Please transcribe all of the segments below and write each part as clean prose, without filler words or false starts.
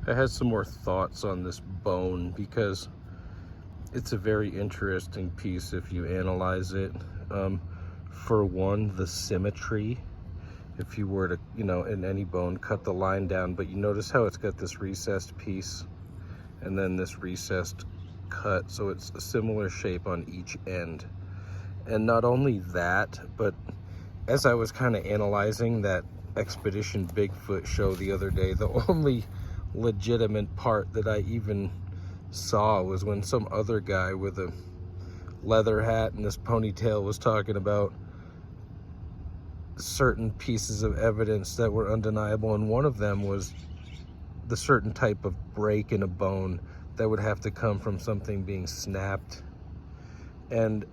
I had some more thoughts on this bone because it's a very interesting piece if you analyze it. For one, the symmetry. If you were to, in any bone, cut the line down, but you notice how it's got this recessed piece and then this recessed cut, so it's a similar shape on each end. And not only that, but as I was kind of analyzing that Expedition Bigfoot show the other day, the only legitimate part that I even saw was when some other guy with a leather hat and this ponytail was talking about certain pieces of evidence that were undeniable, and one of them was the certain type of break in a bone that would have to come from something being snapped. And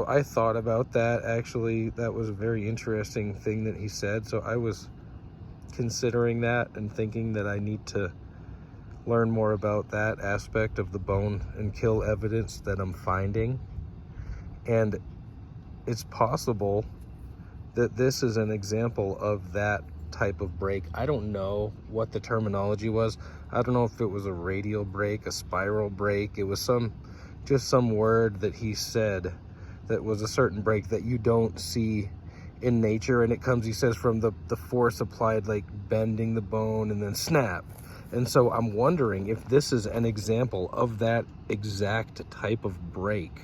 I thought about that. Actually, that was a very interesting thing that he said, so I was considering that and thinking that I need to learn more about that aspect of the bone and kill evidence that I'm finding. And it's possible that this is an example of that type of break. I don't know what the terminology was. I don't know if it was a radial break, a spiral break. It was just some word that he said that was a certain break that you don't see in nature, and it comes, he says, from the force applied, like bending the bone and then snap. And so I'm wondering if this is an example of that exact type of break.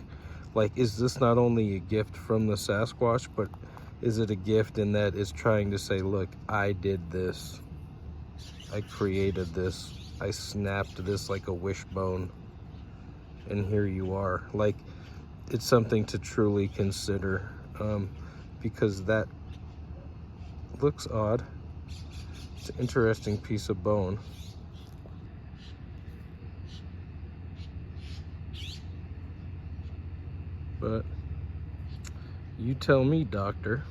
Like, is this not only a gift from the Sasquatch, but is it a gift in that it's trying to say, look, I did this, I created this, I snapped this like a wishbone, and here you are. Like, it's something to truly consider, because that looks odd. It's an interesting piece of bone. But you tell me, doctor,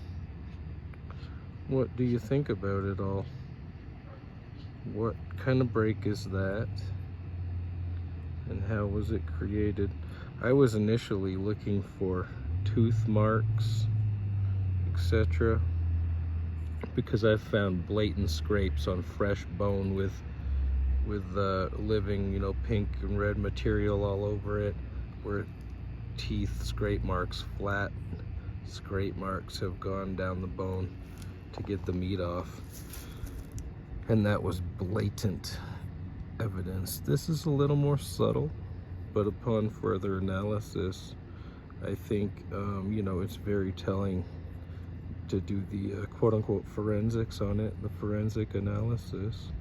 what do you think about it all? What kind of break is that? And how was it created? I was initially looking for tooth marks, etc., because I've found blatant scrapes on fresh bone with living, pink and red material all over it, where teeth scrape marks, flat scrape marks have gone down the bone to get the meat off, and that was blatant evidence. This is a little more subtle, but upon further analysis, I think it's very telling to do the quote-unquote forensics on it, the forensic analysis.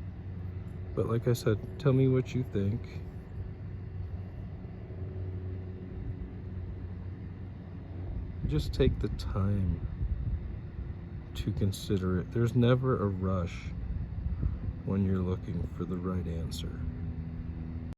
But like I said, tell me what you think. Just take the time to consider it. There's never a rush when you're looking for the right answer.